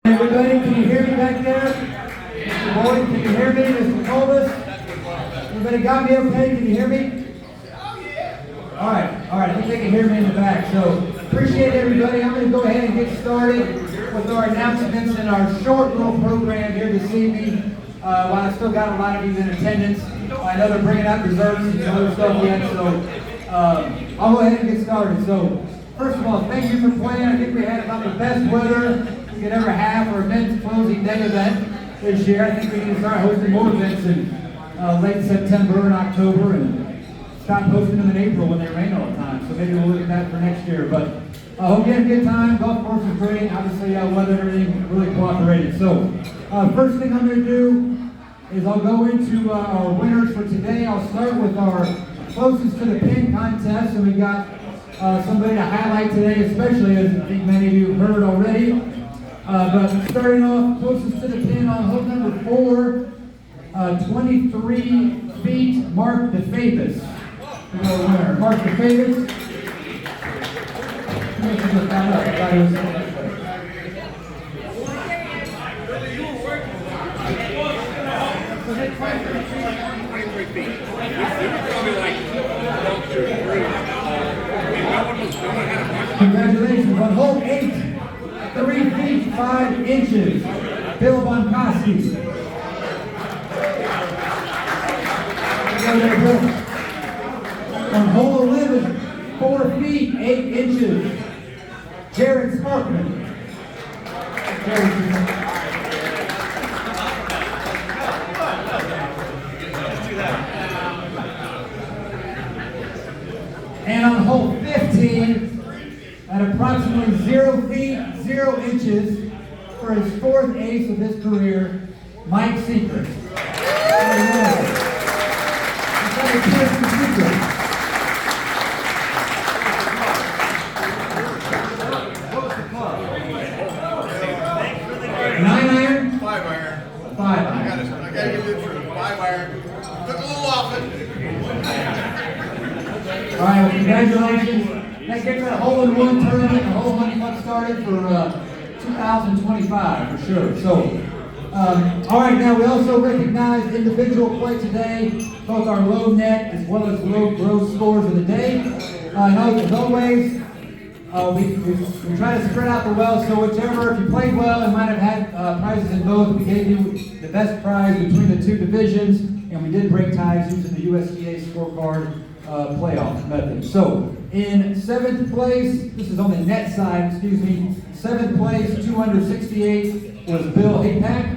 Everybody, can you hear me back there? Mr. Boyd, can you hear me? Mr. Colbus? Everybody got me okay? Can you hear me? All right, I think they can hear me in the back. So, appreciate everybody. I'm going to go ahead and get started with our announcements and our short little program here this evening. While I still got a lot of you in attendance, I know they're bringing out desserts and some other stuff yet, so I'll go ahead and get started. So, first of all, thank you for playing. I think we had about the best weather we could ever have for a men's closing day event this year. I think we need to start hosting more events in late September and October and stop hosting them in April when they rain all the time. So maybe we'll look at that for next year. But I hope you had a good time. Golf course was great. Obviously, weather and everything really cooperated. So first thing I'm going to do is I'll go into our winners for today. I'll start with our closest to the pin contest. And we got somebody to highlight today, especially as I think many of you have heard already. But starting off closest to the pin on hole number 4, 23 feet, Mark DeFavis. Winner. Mark DeFavis. Congratulations on hole 8, 3 feet 5 inches, Bill Bonkoski. On hole 11, 4 feet 8 inches, Jared Sparkman. And on hole 15, at approximately 0 feet, 0 inches, for his 4th ace of his career, Mike Secret. All right, well, congratulations. That gets a hole-in-one tournament, a whole money fund started for 2025 for sure. So, all right, now we also recognize individual play today, both our low net as well as low gross scores of the day. As always, we try to spread out the wealth, so whichever, if you played well and might have had prizes in both, we gave you the best prize between the 2 divisions, and we did break ties using the USDA scorecard playoff method. So, in 7th place, this is on the net side, 7th place, 2 under 68, was Bill Haypack.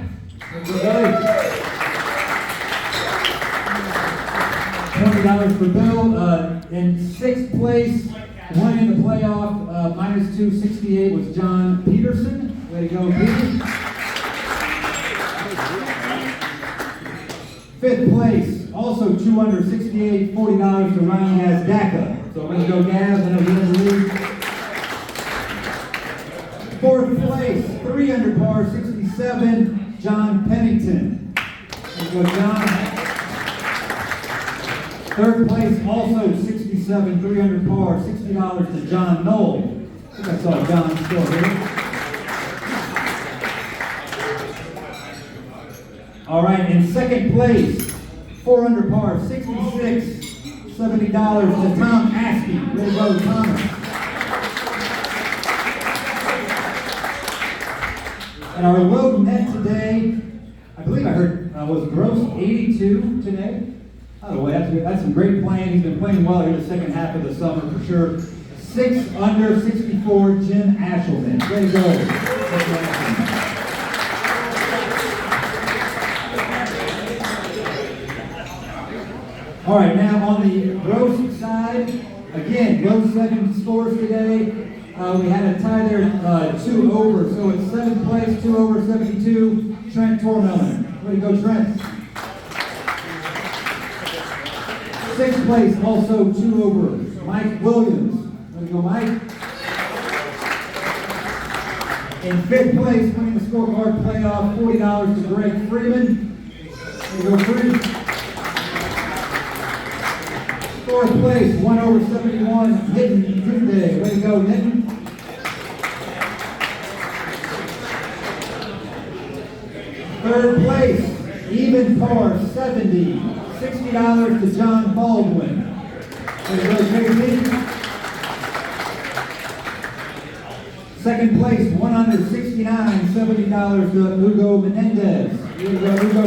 $20 for Bill. In 6th place, winning the playoff, minus 268, was John Peterson. Way to go, Peter. 5th place, also 2 under 68, $40 to Ryan Gazdaka. So way to go, Gaz. I know he has the lead. 4th place, 3 under par, 67, John Pennington. Way to go, John. 3rd place, also 67, 3 under par, $60 to John Knoll. I think I saw John still here. All right, in 2nd place, 4 under par, 66, $70 to Tom Askey. Way to go, Thomas. And our low net today, I believe I heard, was gross 82 today. By the way, that's some great playing. He's been playing well here the second half of the summer for sure. 6 under 64, Jim Ashelman. Way to go. All right, now on the gross side, again, gross 7 scores today. We had a tie there, 2 over, so it's 7th place, 2 over 72, Trent Tormelman. Way to go, Trent. 6th place, also 2 over, Mike Williams. Way to go, Mike. In 5th place, winning the scorecard playoff, $40 to Greg Freeman. Way to go, Freeman. 4th place, 1 over 71, Nitin Tunde. Way to go, Nitin. Third place, even par, 70. $60 to John Baldwin. Way to go, JC. Second place, 169, $70 to Hugo Menendez. Here we go, Hugo.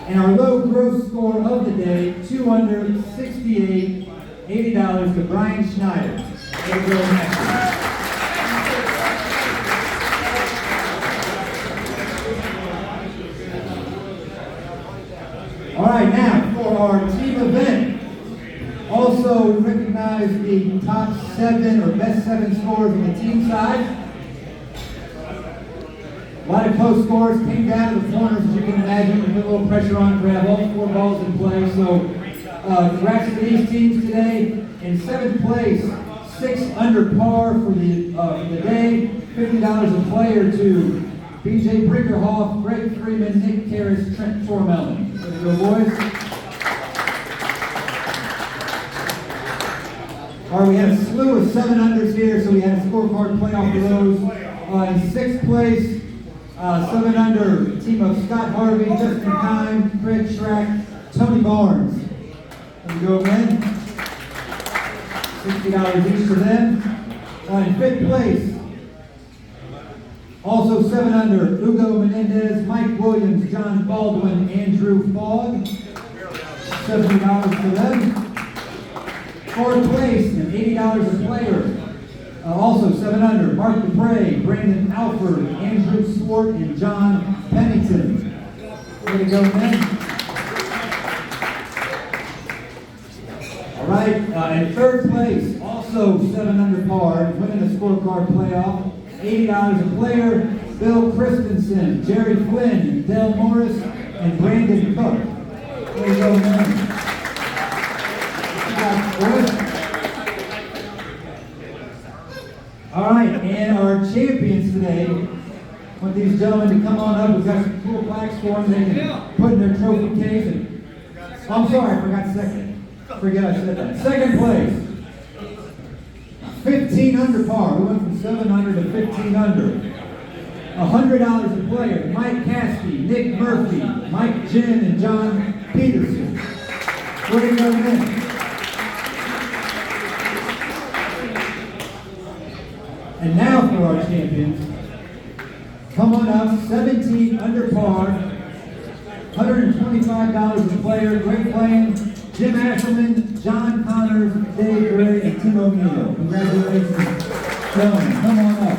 And our low gross score of the day, 2 under, 68, $80 to Brian Schneider. Here we go, next. All right, now for our team event. Also, we recognize the top 7 or best 7 scores on the team side. A lot of close scores came down to the corners, as you can imagine. We put a little pressure on to have all 4 balls in play. So, congrats to these teams today. In 7th place, 6 under par for the day. $50 a player to BJ Brinkerhoff, Greg Freeman, Nick Karras, Trent Tormelman. There we go, boys. All right, we had a slew of 7 unders here, so we had a scorecard playoff for those. In 6th place, 7 under, team of Scott Harvey, Justin Kime, Craig Schrack, Tony Barnes. There we go again. $60 each for them. In 5th place, also 7 under, Hugo Menendez, Mike Williams, John Baldwin, Andrew Fogg. $70 for them. 4th place, and $80 a player. Also 7 under, Mark Dupre, Brandon Alford, Andrew Swart, and John Pennington. Way to go, men. All right, in 3rd place, also 7 under par, winning the scorecard playoff. $80 a player, Bill Christensen, Jerry Flynn, Del Morris, and Brandon Cook. Way to go, man. All right, and our champions today, I want these gentlemen to come on up. We've got some cool plaques for them. They can put in their trophy case. And, oh, I'm sorry, I forgot second. Forget I said that. Second place, 15 under par. We went from 7 under to 15 under. $100 a player. Mike Caskey, Nick Murphy, Mike Ginn, and John Peterson. Where do you go next? And now for our champions. Come on up, 17 under par, $125 a player. Great playing, Jim Asherman, John Connors, Dave Gray, and Tim O'Neill. Congratulations, gentlemen. Come on up.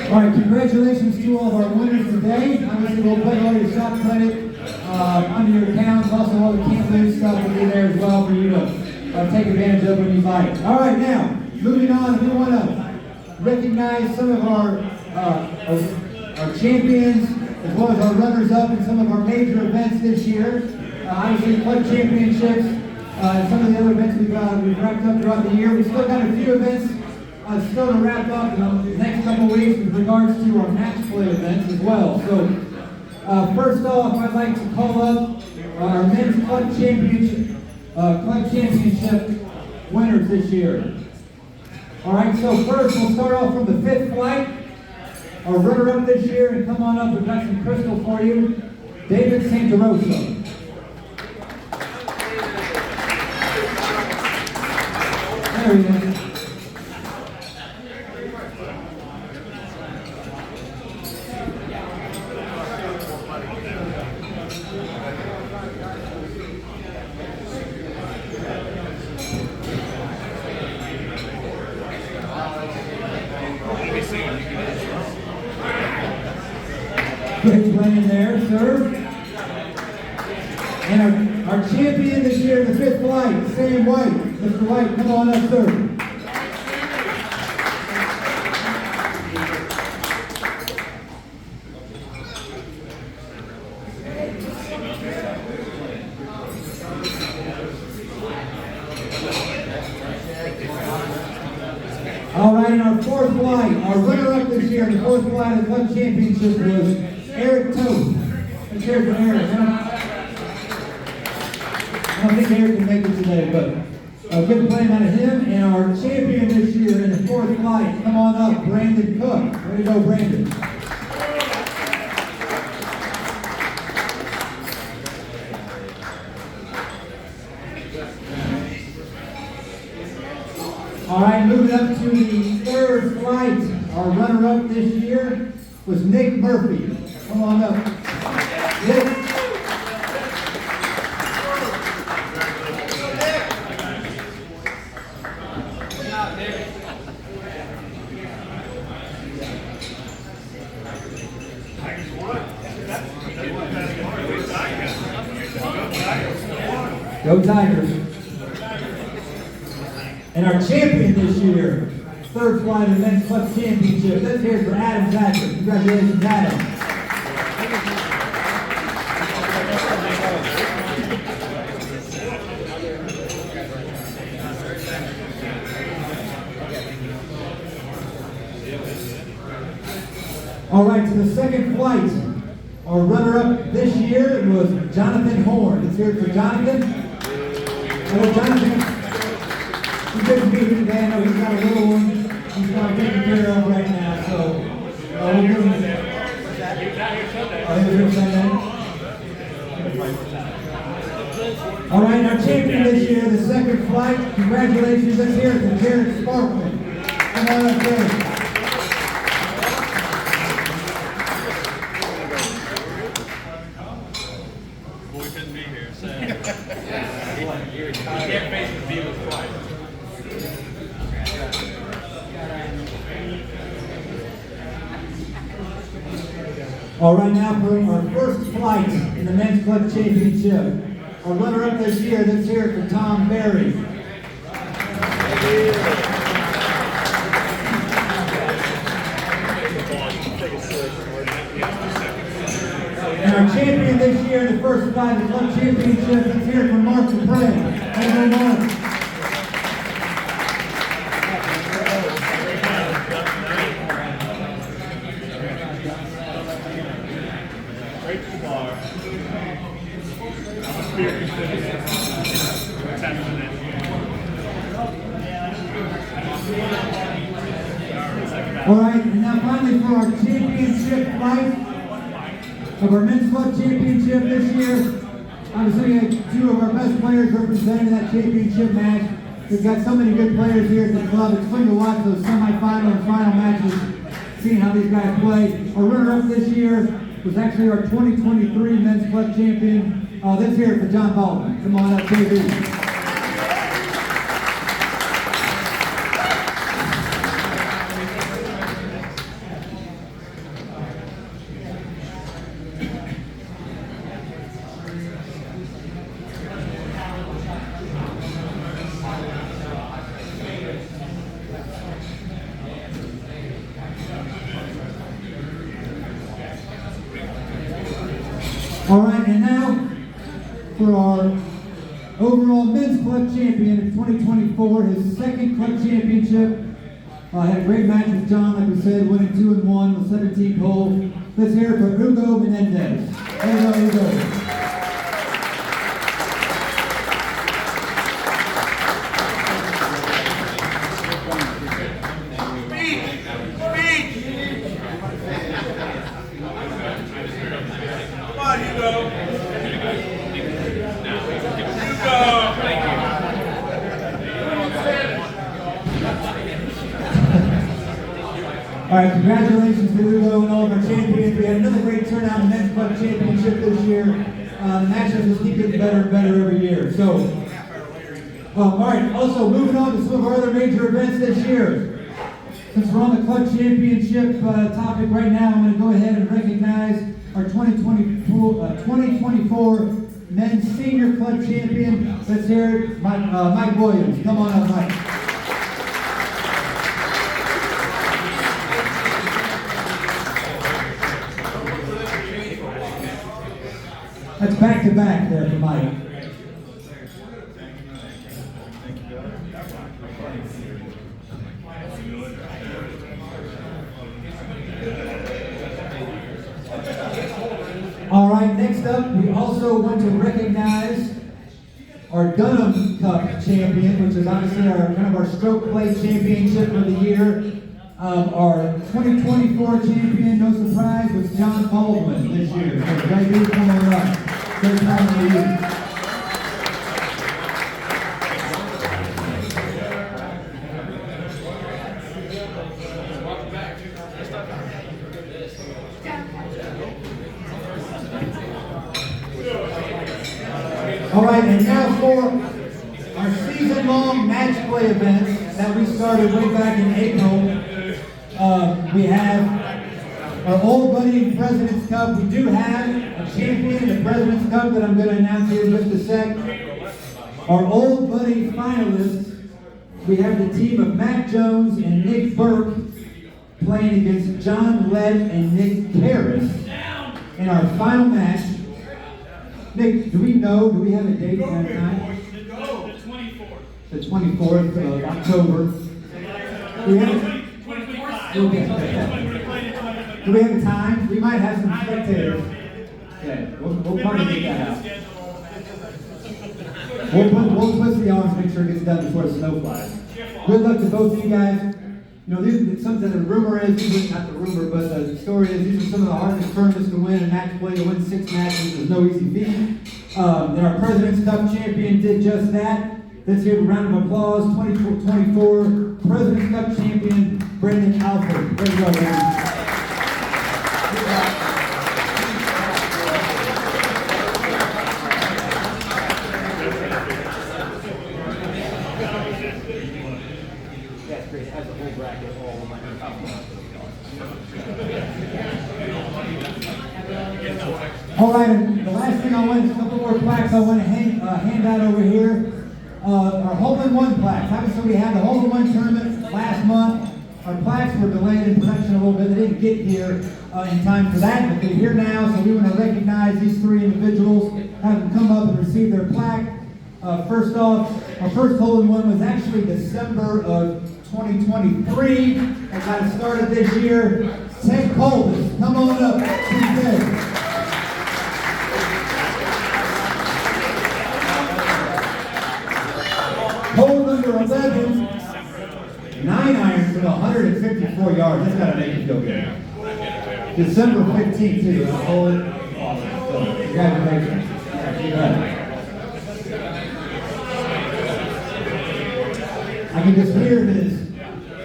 All right, congratulations to all of our winners today. Obviously, we'll put all your shop credit under your accounts. Also, all the can't lose stuff will be there as well for you to take advantage of when you like. All right, now, moving on, we want to recognize some of our champions, as well as our runners-up in some of our major events this year. Obviously, club championships, and some of the other events we've wrapped up throughout the year. We've still got a few events still to wrap up in the next couple of weeks with regards to our match play events as well. So, first off, I'd like to call up our men's club championship winners this year. All right, so first we'll start off from the 5th flight. Our runner-up this year, and come on up, we've got some crystal for you, David Santarosa. There he is. Good playing there, sir. And our champion this year in the 5th flight, Sam White. Mr. White, come on up, sir. All right, in our fourth flight, our runner-up this year in the fourth flight of the club championship was Eric Toth. Let's hear it for Eric. I don't think Eric can make it today, but a good playing out of him. And our champion this year in the fourth flight, come on up, Brandon Cook. Way to go, Brandon. All right, moving up to the third flight. Our runner-up this year was Nick Murphy. Come on up. Nick. Go Tigers. And our champion this year, third flight of the men's club championship. Let's hear it for Adam Zachary. Congratulations, Adam. All right, to the second flight. Our runner-up this year was Jonathan Horn. Let's hear it for Jonathan. Hello, Jonathan. He's good to be here today. I know he's got a little one. He's got to take care of right now. So, we'll give him that. Oh, he was here Sunday. All right, our champion this year, the second flight. Congratulations. Let's hear it for Jared Sparkman. Come on up, Jared. All right, now for our first flight in the men's club championship. Our runner-up this year, let's hear it for Tom Berry. And our champion this year in the first flight of the club championship, let's hear it for Mark Dupre. Hello, Mark. All right, and now finally for our championship flight of our men's club championship this year. Obviously, two of our best players representing that championship match. We've got so many good players here at the club. It's fun to watch those semifinal and final matches, seeing how these guys play. Our runner-up this year was actually our 2023 men's club champion. Let's hear it for John Baldwin. Come on up, JB. All right, and now for our overall men's club champion of 2024, his second club championship. Had a great match with John, like we said, winning 2-1 with 17th hole. Let's hear it for Hugo Menendez. There you go, Hugo. All right, congratulations to Hugo and all of our champions. We had another great turnout in the men's club championship this year. The matches just keep getting better and better every year. So, all right, also moving on to some of our other major events this year. Since we're on the club championship topic right now, I'm going to go ahead and recognize our 2024 men's senior club champion. Let's hear it, Mike Williams. Come on up, Mike. That's back-to-back there for Mike. All right, next up, we also want to recognize our Dunham Cup champion, which is obviously kind of our stroke play championship for the year. Our 2024 champion, no surprise, was John Baldwin this year. So, JB, come on up. Great time for you. All right, and now for our season-long match play events that we started way back in April. We have our Old Buddy President's Cup. We do have a champion in the President's Cup that I'm going to announce here in just a sec. Our Old Buddy finalists, we have the team of Matt Jones and Nick Burke playing against John Lett and Nick Harris in our final match. Nick, do we we have a date and a time? The 24th. The 24th of October. Do we have, do we have a time? We might have some spectators. Okay, we'll probably get that out. We'll twist the arms, make sure it gets done before the snow flies. Good luck to both of you guys. You know, these are something, the rumor is, not the rumor, but the story is these are some of the hardest tournaments to win, and match play to win 6 matches is no easy feat. And our President's Cup champion did just that. Let's give a round of applause. 2024 President's Cup champion, Brendan Alford. There you go, man. All right, and the last thing I want is a couple more plaques I want to hand out over here. Our hole-in-one plaques. Obviously, we had the hole-in-one tournament last month. Our plaques were delayed in production a little bit. They didn't get here in time for that, but they're here now, so we want to recognize these 3 individuals, have them come up and receive their plaque. First off, our first hole-in-one was actually December of 2023. That got started this year. Ted Colvis, come on up. Ted. Hole number 11, 9-iron from 154 yards. That's got to make you feel good. December 15th, too. Awesome. So, congratulations. I can just hear his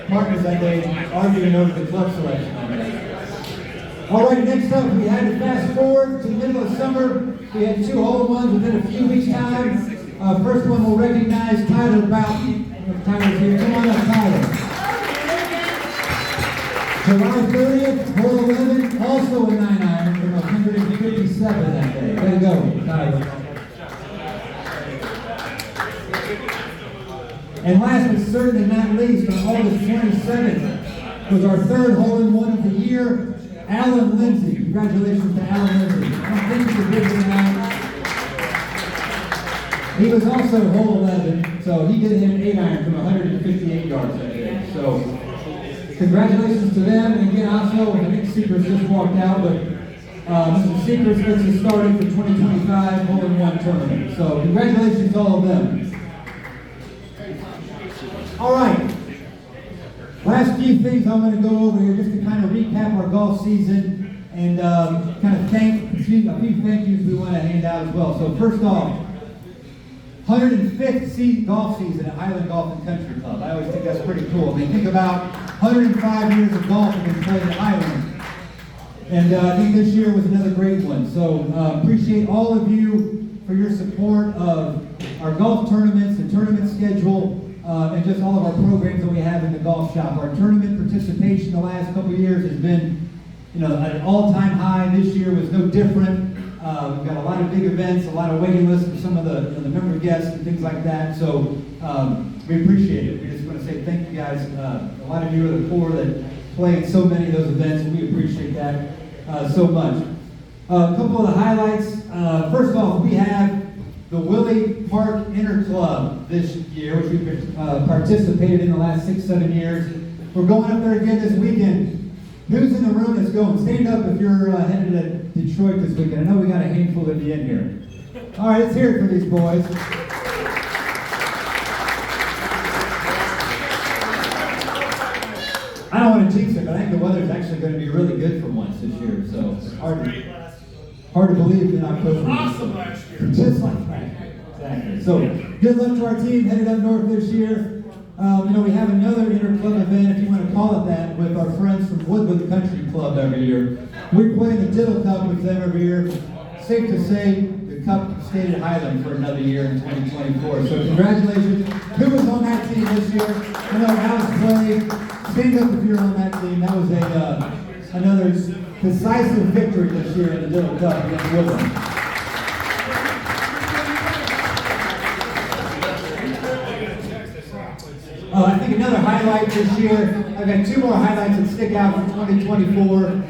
partners that day arguing over the club selection on that. All right, next up, we had to fast forward to the middle of summer. We had 2 hole-in-ones within a few weeks' time. First one we'll recognize Tyler Boughton. Tyler's here. Come on up, Tyler. July 30th, hole 11, also a 9-iron from 157 that day. Way to go, Tyler. And last but certainly not least, on August 27th, was our 3rd hole-in-one of the year, Alan Lindsay. Congratulations to Alan Lindsay. Thank you for giving tonight. He was also hole 11, so he did hit an 8-iron from 158 yards that day. So, congratulations to them. And again, also, I think Secrets just walked out, but Mr. Secrets gets us started for 2025 hole-in-one tournament. So, congratulations to all of them. All right. Last few things I'm going to go over here just to kind of recap our golf season and kind of a few thank yous we want to hand out as well. So, first off, 105th golf season at Highland Golf and Country Club. I always think that's pretty cool. I mean, think about 105 years of golf and played at Highland. And I think this year was another great one. So appreciate all of you for your support of our golf tournaments, the tournament schedule, and just all of our programs that we have in the golf shop. Our tournament participation the last couple of years has been, at an all-time high. This year was no different. We've got a lot of big events, a lot of waiting lists for some of the member guests and things like that. So we appreciate it. We just want to say thank you guys. A lot of you are the 4 that play in so many of those events, and we appreciate that so much. A couple of the highlights. First off, we have the Willie Park Inter Club this year, which we've participated in the last 6-7 years. We're going up there again this weekend. Who's in the room that's going? Stand up if you're headed to Detroit this weekend. I know we got a handful of you in here. All right, let's hear it for these boys. I don't want to jinx it, but I think the weather's actually going to be really good for once this year. So it's hard to believe in October. Awesome last year. Just like that. Exactly. So good luck to our team headed up north this year. We have another inter-club event, if you want to call it that, with our friends from Woodwood Country Club every year. We're playing the Diddle Cup with them every year. Safe to say, the Cup stayed at Highland for another year in 2024. So congratulations. Who was on that team this year? I know Alex played. Stand up if you're on that team. That was another decisive victory this year in the Diddle Cup against Woodwood. I think another highlight this year, I've got two more highlights that stick out from 2024.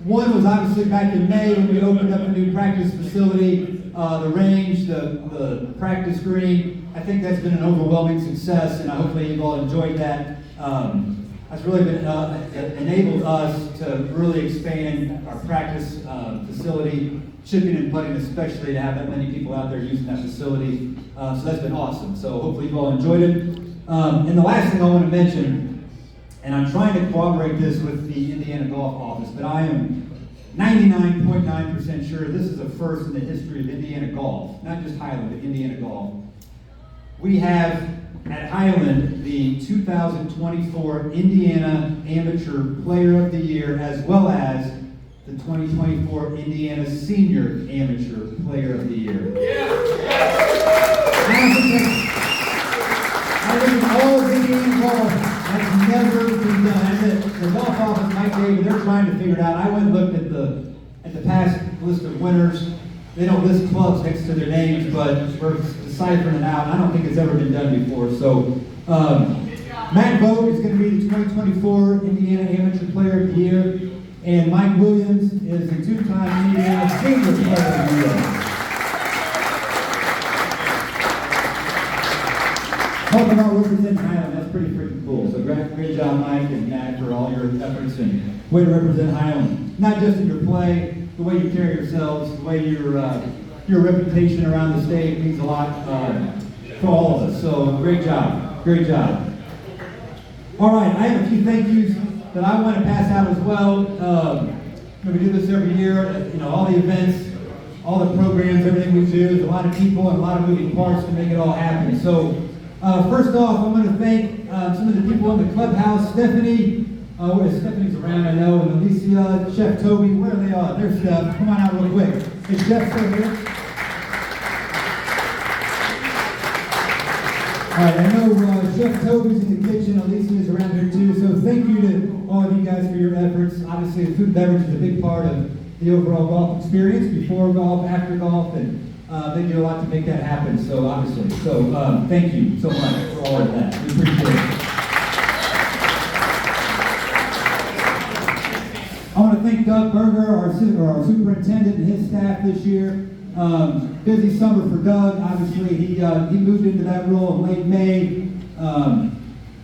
One was obviously back in May when we opened up a new practice facility, the range, the practice green. I think that's been an overwhelming success, and hopefully you've all enjoyed that. That's really been enabled us to really expand our practice facility, chipping and putting especially, to have that many people out there using that facility. So that's been awesome. So hopefully you've all enjoyed it. And the last thing I want to mention, and I'm trying to corroborate this with the Indiana Golf Office, but I am 99.9% sure this is a first in the history of Indiana Golf, not just Highland, but Indiana Golf. We have at Highland the 2024 Indiana Amateur Player of the Year, as well as the 2024 Indiana Senior Amateur Player of the Year. I think all of Indiana golf has never been done. The golf office, Mike David, they're trying to figure it out. I went and looked at the past list of winners. They don't list clubs next to their names, but we're deciphering it out. I don't think it's ever been done before. So Matt Vogt is going to be the 2024 Indiana Amateur Player of the Year, and Mike Williams is the two-time Indiana Senior Player of the Year. Talking about representing Highland, that's pretty freaking cool. So great job, Mike and Matt, for all your efforts and way to represent Highland. Not just in your play, the way you carry yourselves, the way your reputation around the state means a lot for all of us. So great job, great job. All right, I have a few thank yous that I want to pass out as well. We do this every year. All the events, all the programs, everything we do. There's a lot of people and a lot of moving parts to make it all happen. So. First off, I'm going to thank some of the people in the clubhouse. Stephanie, Stephanie's around, I know, and Alicia, Chef Toby, where are they all? There's Steph. Come on out real quick. Is Jeff still here? All right, I know Chef Toby's in the kitchen. Alicia's around here too. So thank you to all of you guys for your efforts. Obviously, the food and beverage is a big part of the overall golf experience, before golf, after golf, and they do a lot to make that happen, so obviously. So thank you so much for all of that. We appreciate it. I want to thank Doug Berger, our superintendent, and his staff this year. Busy summer for Doug. Obviously, he moved into that role in late May.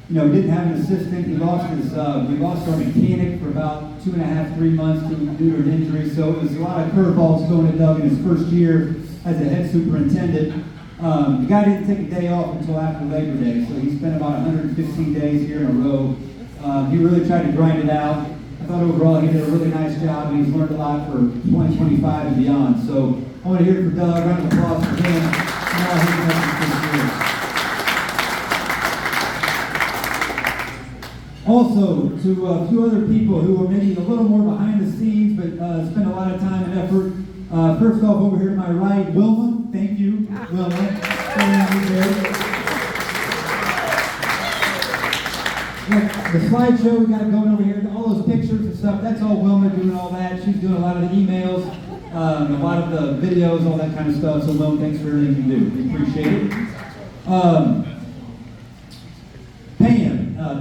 He didn't have an assistant. We lost our mechanic for about 2.5, 3 months due to an injury. So it was a lot of curveballs going to Doug in his first year as a head superintendent. The guy didn't take a day off until after Labor Day, so he spent about 115 days here in a row. He really tried to grind it out. I thought overall he did a really nice job, and he's learned a lot for 2025 and beyond. So I want to hear it for Doug. Round of applause for him. And all his efforts this year. Also, to a few other people who are maybe a little more behind the scenes, but spend a lot of time and effort. First off, over here to my right, Wilma. Thank you, Wilma. The slideshow we got going over here, all those pictures and stuff, that's all Wilma doing all that. She's doing a lot of the emails, a lot of the videos, all that kind of stuff. So Wilma, thanks for everything you do. We appreciate it.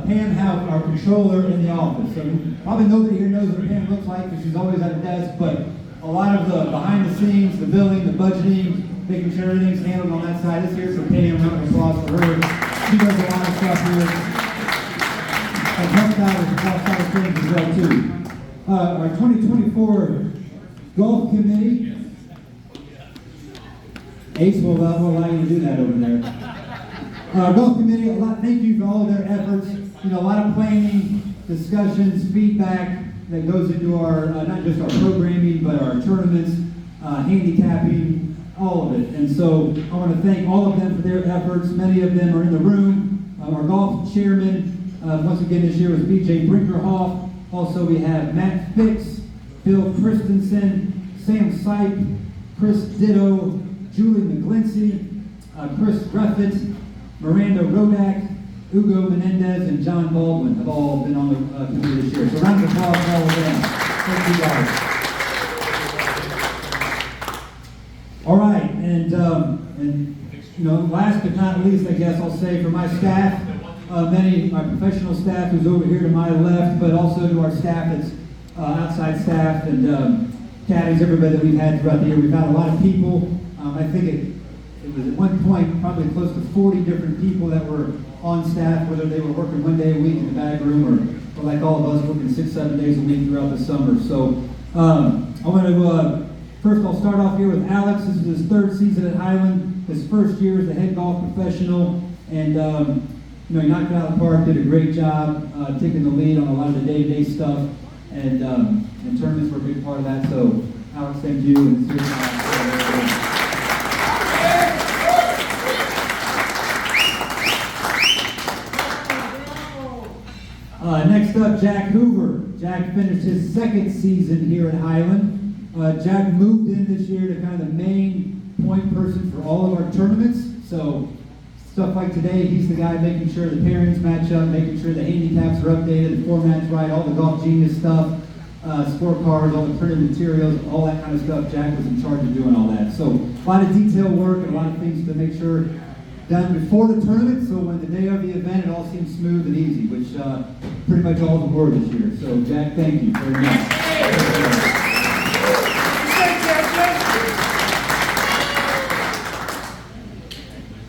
Pam Houck, our controller in the office. So probably nobody here knows what Pam looks like because she's always at the desk, but a lot of the behind the scenes, the billing, the budgeting, making sure everything's handled on that side. This here's for Penny, a round of applause for her. She does a lot of stuff here. And helps out with all side of things as well too. Our 2024 golf committee. Ace will allow you to do that over there. Golf committee, thank you for all of their efforts. You know, a lot of planning, discussions, feedback that goes into our, not just our programming, but our tournaments, handicapping, all of it. And so I want to thank all of them for their efforts. Many of them are in the room. Our golf chairman, once again this year, was BJ Brinkerhoff. Also we have Matt Fix, Bill Christensen, Sam Sipe, Chris Ditto, Julie McGlincy, Chris Gruffett, Miranda Rodak, Hugo Menendez, and John Baldwin have all been on the committee this year. So round of applause for all of them. Thank you guys. All right, and you know, last but not least, I guess I'll say for my staff, my professional staff who's over here to my left, but also to our staff that's outside staff and caddies, everybody that we've had throughout the year. We've had a lot of people. I think it was at one point probably close to 40 different people that were on staff, whether they were working one day a week in the bag room or like all of us working 6-7 days a week throughout the summer. So I want to, first I'll start off here with Alex. This is his third season at Highland, his first year as a head golf professional, and you know, he knocked it out of the park, did a great job taking the lead on a lot of the day-to-day stuff, and tournaments were a big part of that. So Alex, thank you. And next up, Jack Hoover. Jack finished his second season here at Highland. Jack moved in this year to kind of the main point person for all of our tournaments. So stuff like today, he's the guy making sure the pairings match up, making sure the handicaps are updated, the format's right, all the Golf Genius stuff, scorecards, all the printed materials, all that kind of stuff. Jack was in charge of doing all that. So a lot of detail work and a lot of things to make sure done before the tournament, so when the day of the event, it all seems smooth and easy, which pretty much all the were this year. So Jack, thank you very much.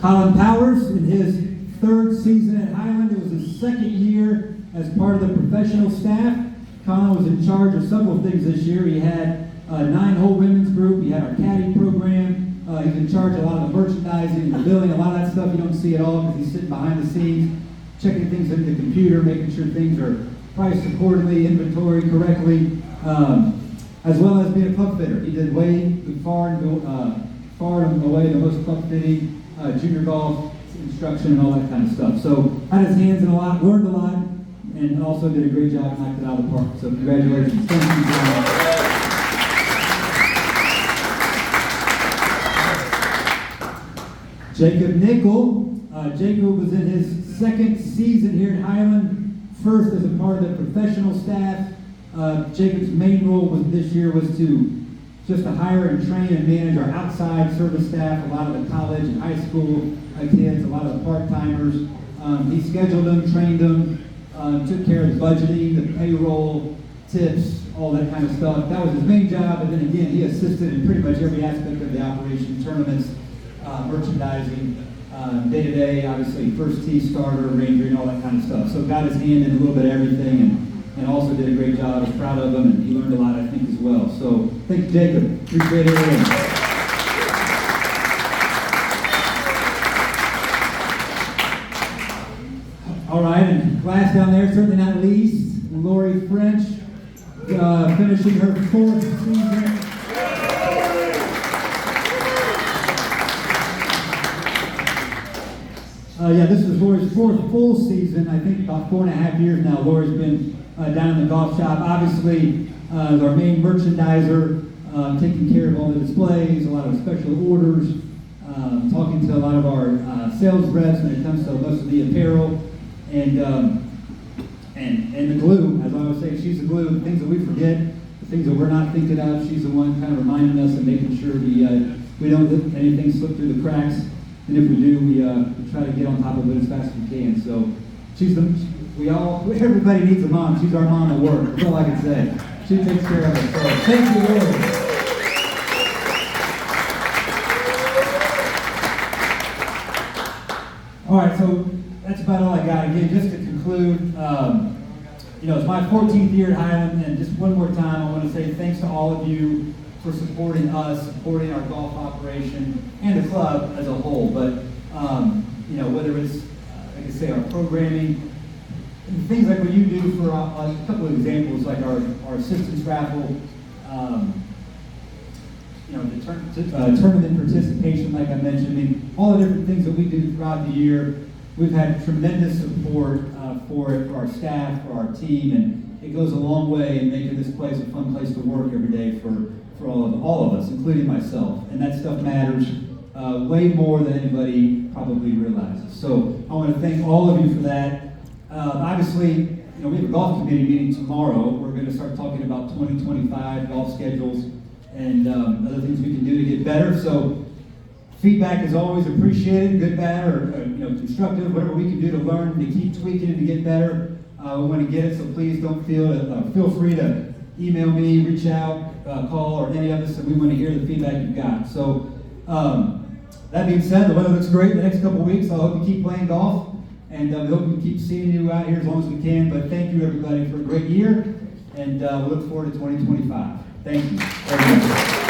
Colin Powers, in his third season at Highland, it was his second year as part of the professional staff. Colin was in charge of several things this year. He had a 9-hole women's group, he had our caddy program, he's in charge of a lot of the merchandising, the billing, a lot of that stuff you don't see at all because he's sitting behind the scenes, checking things into the computer, making sure things are priced accordingly, inventory correctly, as well as being a club fitter. He did far and away the most club fitting, junior golf instruction and all that kind of stuff. So had his hands in a lot, learned a lot, and also did a great job, knocked it out of the park. So congratulations. Thank you, John. Jacob Nickel. Jacob was in his second season here at Highland, first as a part of the professional staff. Jacob's main role this year was to hire and train and manage our outside service staff, a lot of the college and high school kids, a lot of the part-timers. He scheduled them, trained them, took care of the budgeting, the payroll, tips, all that kind of stuff. That was his main job, and then again, he assisted in pretty much every aspect of the operation, tournaments, merchandising, day-to-day, obviously, first tee, starter, ranger, and all that kind of stuff. So got his hand in a little bit of everything, and also did a great job. I was proud of him, and he learned a lot, I think, as well. So thank you, Jacob. Appreciate it. All right, and last down there, certainly not least, Lori French, finishing her fourth season. Yeah, this is Lori's fourth full season. I think about 4.5 years now. Lori's been down in the golf shop. Obviously, our main merchandiser, taking care of all the displays, a lot of special orders, talking to a lot of our sales reps when it comes to most of the apparel, and the glue. As I always say, she's the glue. The things that we forget, the things that we're not thinking of, she's the one kind of reminding us and making sure we don't let anything slip through the cracks. And if we do, we try to get on top of it as fast as we can. So everybody needs a mom. She's our mom at work. That's all I can say. She takes care of us. So thank you, Lord. All right, so that's about all I got. Again, just to conclude, it's my 14th year at Highland, and just one more time, I want to say thanks to all of you for supporting us, supporting our golf operation, and the club as a whole. But, whether it's, like I say, our programming, and things like what you do for a couple of examples, like our assistance raffle, the tournament participation, like I mentioned, I mean, all the different things that we do throughout the year. We've had tremendous support for it, for our staff, for our team, and it goes a long way in making this place a fun place to work every day for all of us, including myself. And that stuff matters way more than anybody probably realizes. So I want to thank all of you for that. Obviously, we have a golf committee meeting tomorrow. We're going to start talking about 2025 golf schedules and other things we can do to get better. So feedback is always appreciated, good, bad, or constructive, whatever we can do to learn, to keep tweaking and to get better. We want to get it, so please don't feel free to email me, reach out, call, or any of us, and we want to hear the feedback you've got. So that being said, the weather looks great the next couple of weeks. I hope you keep playing golf, and we hope we keep seeing you out here as long as we can. But thank you, everybody, for a great year, and we look forward to 2025. Thank you very much.